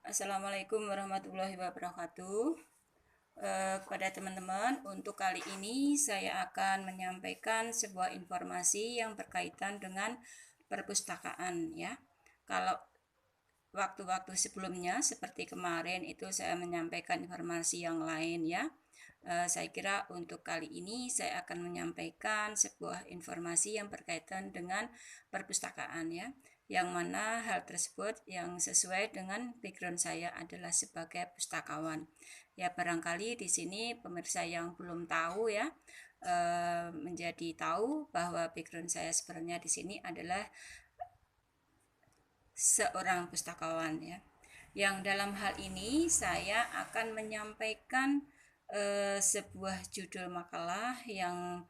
Assalamualaikum warahmatullahi wabarakatuh. Kepada teman-teman, untuk kali ini saya akan menyampaikan sebuah informasi yang berkaitan dengan perpustakaan ya. Kalau waktu-waktu sebelumnya seperti kemarin itu saya menyampaikan informasi yang lain ya. Saya kira untuk kali ini saya akan menyampaikan sebuah informasi yang berkaitan dengan perpustakaan ya, yang mana hal tersebut yang sesuai dengan background saya adalah sebagai pustakawan. Ya, barangkali di sini pemirsa yang belum tahu ya menjadi tahu bahwa background saya sebenarnya di sini adalah seorang pustakawan ya. Yang dalam hal ini saya akan menyampaikan sebuah judul makalah yang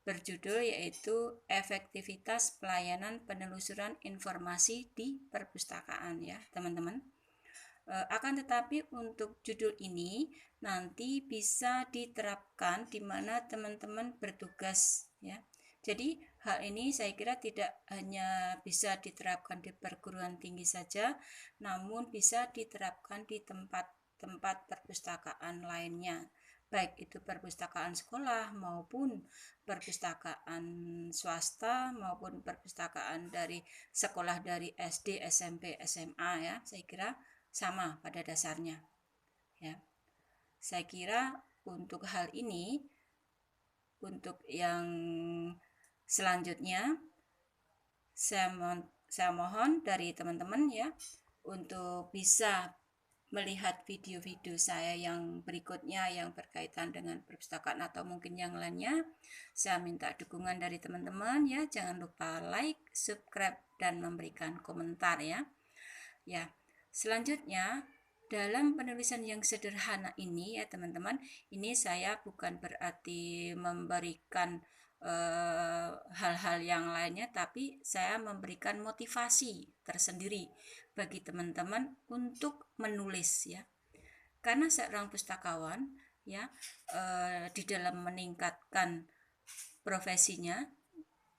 berjudul yaitu efektivitas pelayanan penelusuran informasi di perpustakaan ya teman-teman. Akan tetapi untuk judul ini nanti bisa diterapkan di mana teman-teman bertugas ya. Jadi hal ini saya kira tidak hanya bisa diterapkan di perguruan tinggi saja, namun bisa diterapkan di tempat-tempat perpustakaan lainnya, baik itu perpustakaan sekolah maupun perpustakaan swasta maupun perpustakaan dari sekolah dari SD, SMP, SMA ya. Saya kira sama pada dasarnya ya. Saya kira untuk hal ini, untuk yang selanjutnya saya mohon dari teman-teman ya untuk bisa melihat video-video saya yang berikutnya yang berkaitan dengan perpustakaan atau mungkin yang lainnya. Saya minta dukungan dari teman-teman ya, jangan lupa like, subscribe dan memberikan komentar ya. Ya, selanjutnya dalam penulisan yang sederhana ini ya teman-teman, ini saya bukan berarti memberikan hal-hal yang lainnya, tapi saya memberikan motivasi tersendiri bagi teman-teman untuk menulis ya. Karena seorang pustakawan ya di dalam meningkatkan profesinya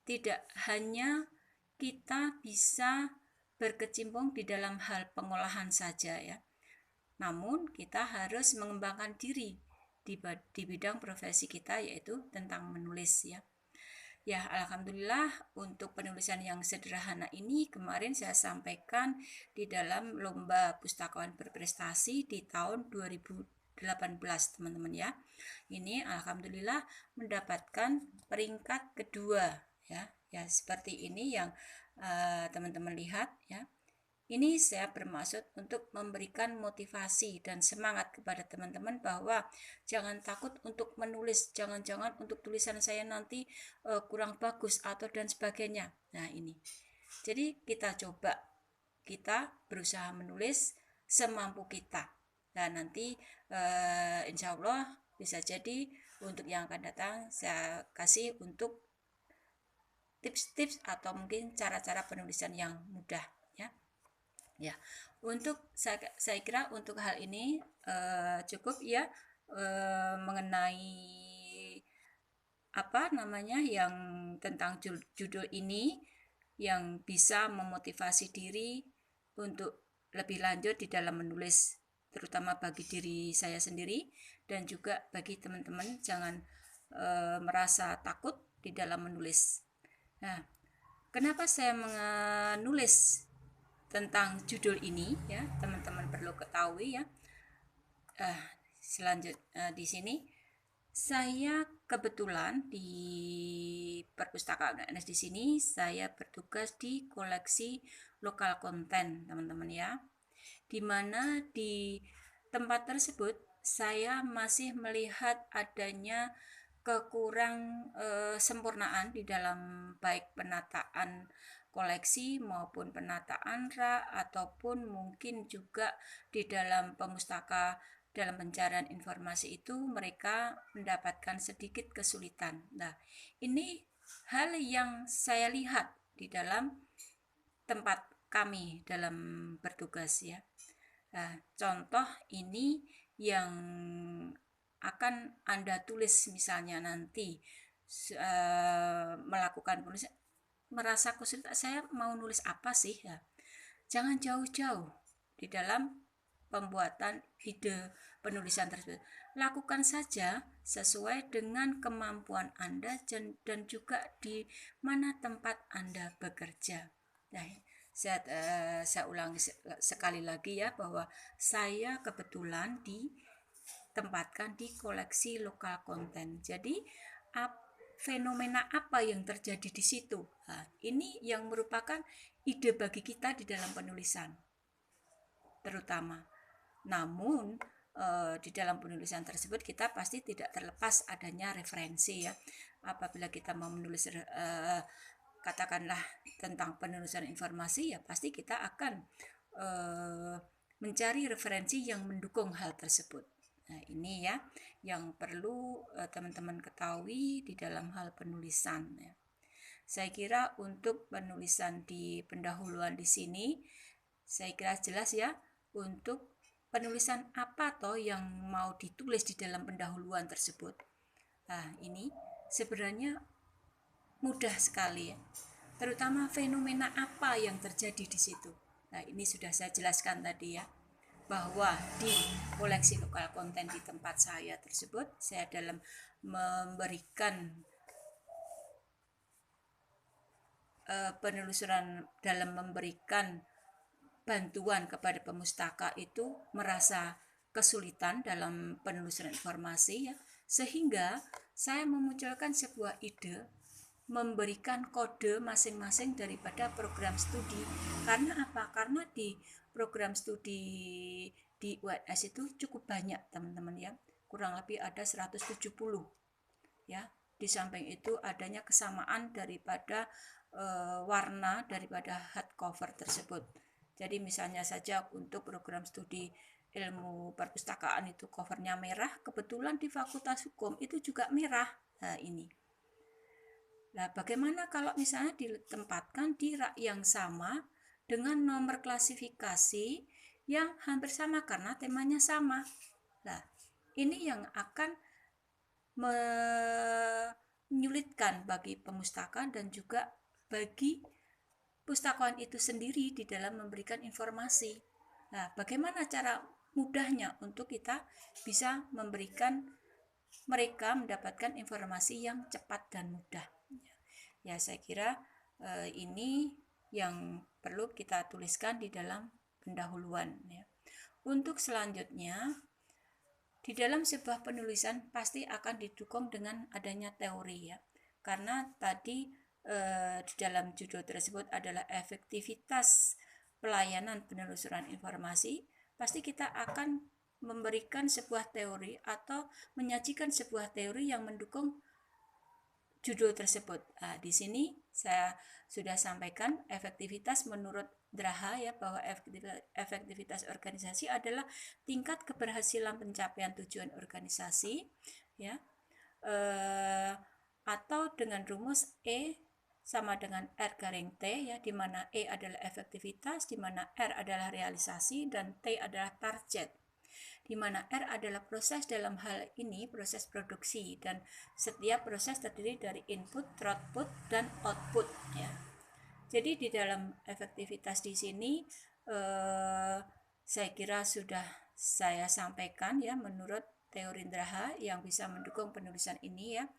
tidak hanya kita bisa berkecimpung di dalam hal pengolahan saja ya. Namun kita harus mengembangkan diri di bidang profesi kita yaitu tentang menulis ya. Ya, alhamdulillah untuk penulisan yang sederhana ini kemarin saya sampaikan di dalam lomba pustakawan berprestasi di tahun 2018 teman-teman ya. Ini alhamdulillah mendapatkan peringkat kedua ya. Ya, seperti ini yang teman-teman lihat ya. Ini saya bermaksud untuk memberikan motivasi dan semangat kepada teman-teman bahwa jangan takut untuk menulis, jangan-jangan untuk tulisan saya nanti kurang bagus atau dan sebagainya. Nah ini, jadi kita coba, kita berusaha menulis semampu kita. Dan nanti insya Allah bisa jadi untuk yang akan datang saya kasih untuk tips-tips atau mungkin cara-cara penulisan yang mudah ya. Ya, untuk saya kira untuk hal ini cukup ya mengenai apa namanya yang tentang judul ini yang bisa memotivasi diri untuk lebih lanjut di dalam menulis, terutama bagi diri saya sendiri dan juga bagi teman-teman jangan merasa takut di dalam menulis. Nah, kenapa saya menulis tentang judul ini ya teman-teman perlu ketahui ya. Selanjutnya di sini saya kebetulan di perpustakaan UNS di sini saya bertugas di koleksi lokal konten teman-teman ya, dimana di tempat tersebut saya masih melihat adanya kekurang sempurnaan di dalam baik penataan koleksi maupun penataan rak ataupun mungkin juga di dalam pemustaka dalam pencarian informasi itu mereka mendapatkan sedikit kesulitan. Nah, ini hal yang saya lihat di dalam tempat kami dalam bertugas ya. Nah, contoh ini yang akan Anda tulis misalnya nanti melakukan penulisan merasa kesulitan saya mau nulis apa sih ya. Jangan jauh-jauh di dalam pembuatan ide penulisan tersebut. Lakukan saja sesuai dengan kemampuan Anda dan juga di mana tempat Anda bekerja. Nah, saya ulangi sekali lagi ya, bahwa saya kebetulan ditempatkan di koleksi lokal konten. Jadi fenomena apa yang terjadi di situ? Nah, ini yang merupakan ide bagi kita di dalam penulisan terutama. Namun di dalam penulisan tersebut kita pasti tidak terlepas adanya referensi ya. Apabila kita mau menulis katakanlah tentang penulisan informasi, ya pasti kita akan mencari referensi yang mendukung hal tersebut. Nah, ini ya yang perlu teman-teman ketahui di dalam hal penulisan ya. Saya kira untuk penulisan di pendahuluan di sini saya kira jelas ya, untuk penulisan apa toh yang mau ditulis di dalam pendahuluan tersebut. Nah, ini sebenarnya mudah sekali ya. Terutama fenomena apa yang terjadi di situ. Nah, ini sudah saya jelaskan tadi ya, bahwa di koleksi lokal konten di tempat saya tersebut, saya dalam memberikan penelusuran, dalam memberikan bantuan kepada pemustaka itu merasa kesulitan dalam penelusuran informasi ya, sehingga saya memunculkan sebuah ide memberikan kode masing-masing daripada program studi. Karena apa? Karena di program studi di UNS itu cukup banyak teman-teman ya, kurang lebih ada 170 ya. Di samping itu adanya kesamaan daripada warna daripada hardcover tersebut. Jadi misalnya saja untuk program studi ilmu perpustakaan itu covernya merah, kebetulan di Fakultas Hukum itu juga merah. Nah, ini. Nah, bagaimana kalau misalnya ditempatkan di rak yang sama dengan nomor klasifikasi yang hampir sama karena temanya sama. Nah, ini yang akan menyulitkan bagi pemustaka dan juga bagi pustakawan itu sendiri di dalam memberikan informasi. Nah, bagaimana cara mudahnya untuk kita bisa memberikan mereka mendapatkan informasi yang cepat dan mudah? Ya, saya kira ini yang perlu kita tuliskan di dalam pendahuluan. Ya. Untuk selanjutnya, di dalam sebuah penulisan pasti akan didukung dengan adanya teori ya. Karena tadi di dalam judul tersebut adalah efektivitas pelayanan penelusuran informasi, pasti kita akan memberikan sebuah teori atau menyajikan sebuah teori yang mendukung judul tersebut. Nah, di sini saya sudah sampaikan efektivitas menurut Draha ya, bahwa efektivitas organisasi adalah tingkat keberhasilan pencapaian tujuan organisasi ya, atau dengan rumus E sama dengan R garing T ya, di mana E adalah efektivitas, di mana R adalah realisasi, dan T adalah target, di mana R adalah proses, dalam hal ini proses produksi, dan setiap proses terdiri dari input, throughput, dan output ya. Jadi di dalam efektivitas di sini saya kira sudah saya sampaikan ya menurut teori Draha yang bisa mendukung penulisan ini ya.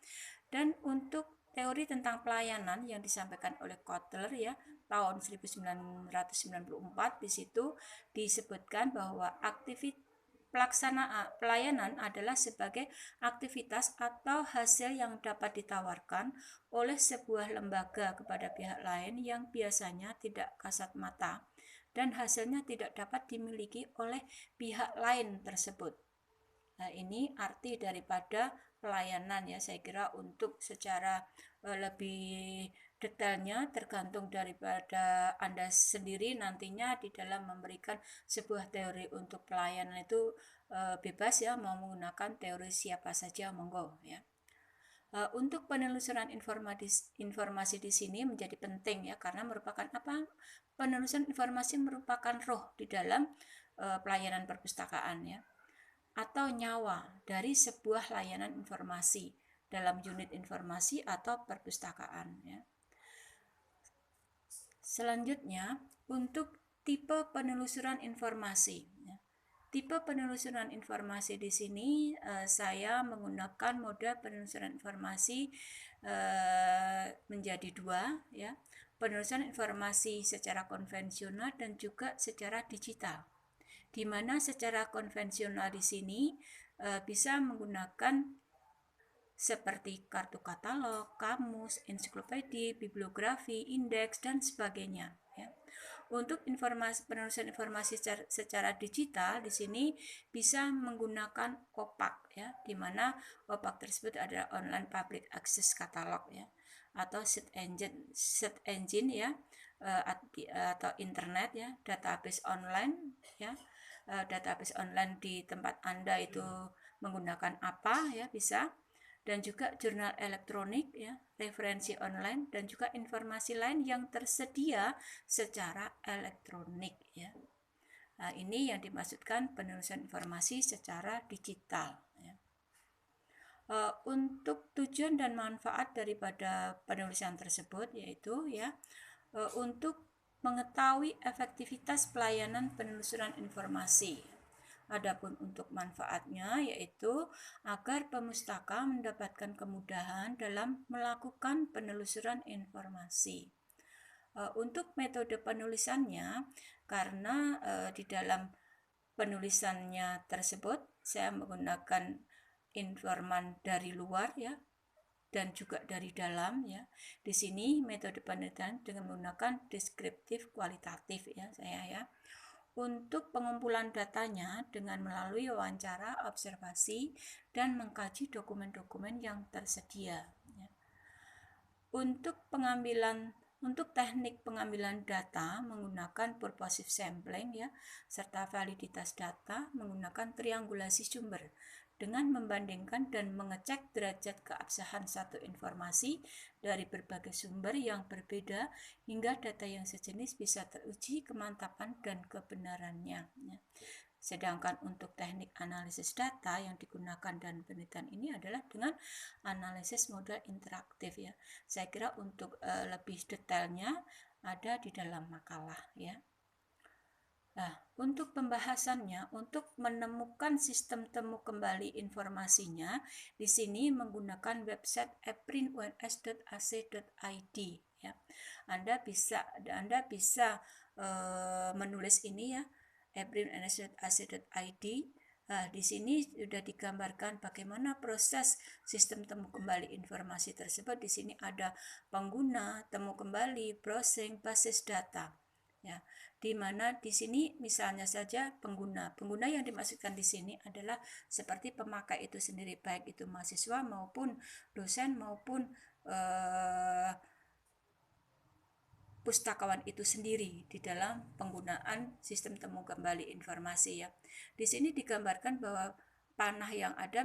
Dan untuk teori tentang pelayanan yang disampaikan oleh Kotler ya tahun 1994, di situ disebutkan bahwa pelaksanaan pelayanan adalah sebagai aktivitas atau hasil yang dapat ditawarkan oleh sebuah lembaga kepada pihak lain yang biasanya tidak kasat mata dan hasilnya tidak dapat dimiliki oleh pihak lain tersebut. Nah, ini arti daripada pelayanan ya. Saya kira untuk secara lebih detailnya tergantung daripada Anda sendiri nantinya di dalam memberikan sebuah teori untuk pelayanan itu bebas ya, mau menggunakan teori siapa saja monggo ya. Untuk penelusuran informasi di sini menjadi penting ya, karena merupakan apa? Penelusuran informasi merupakan roh di dalam pelayanan perpustakaan ya, atau nyawa dari sebuah layanan informasi dalam unit informasi atau perpustakaan ya. Selanjutnya, untuk tipe penelusuran informasi ya. Tipe penelusuran informasi di sini saya menggunakan mode penelusuran informasi menjadi dua, ya. Penelusuran informasi secara konvensional dan juga secara digital. Di mana secara konvensional di sini bisa menggunakan seperti kartu katalog, kamus, ensiklopedia, bibliografi, indeks, dan sebagainya. Ya. Untuk penelusuran informasi secara digital di sini bisa menggunakan OPAC, ya, di mana OPAC tersebut adalah online public access catalog, ya, atau search engine ya, atau internet ya, database online ya, database online di tempat Anda itu menggunakan apa ya, bisa, dan juga jurnal elektronik ya, referensi online, dan juga informasi lain yang tersedia secara elektronik ya. Nah, ini yang dimaksudkan penelusuran informasi secara digital ya. Untuk tujuan dan manfaat daripada penulisan tersebut yaitu ya untuk mengetahui efektivitas pelayanan penelusuran informasi. Adapun untuk manfaatnya yaitu agar pemustaka mendapatkan kemudahan dalam melakukan penelusuran informasi. Untuk metode penulisannya, karena di dalam penulisannya tersebut saya menggunakan informan dari luar ya, dan juga dari dalam ya. Di sini metode penulisan dengan menggunakan deskriptif kualitatif ya saya ya. Untuk pengumpulan datanya dengan melalui wawancara, observasi, dan mengkaji dokumen-dokumen yang tersedia. Ya. Untuk teknik pengambilan data menggunakan purposive sampling ya, serta validitas data menggunakan triangulasi sumber dengan membandingkan dan mengecek derajat keabsahan satu informasi dari berbagai sumber yang berbeda hingga data yang sejenis bisa teruji kemantapan dan kebenarannya. Ya. Sedangkan untuk teknik analisis data yang digunakan dan penelitian ini adalah dengan analisis model interaktif ya. Saya kira untuk lebih detailnya ada di dalam makalah ya. Nah, untuk pembahasannya, untuk menemukan sistem temu kembali informasinya, di sini menggunakan website eprinuns.ac.id ya. Anda bisa menulis ini ya, eprinuns.ac.id. Di sini sudah digambarkan bagaimana proses sistem temu kembali informasi tersebut. Di sini ada pengguna, temu kembali, browsing, basis data. Ya, di mana di sini misalnya saja pengguna yang dimaksudkan di sini adalah seperti pemakai itu sendiri, baik itu mahasiswa maupun dosen maupun pustakawan itu sendiri di dalam penggunaan sistem temu kembali informasi ya. Di sini digambarkan bahwa panah yang ada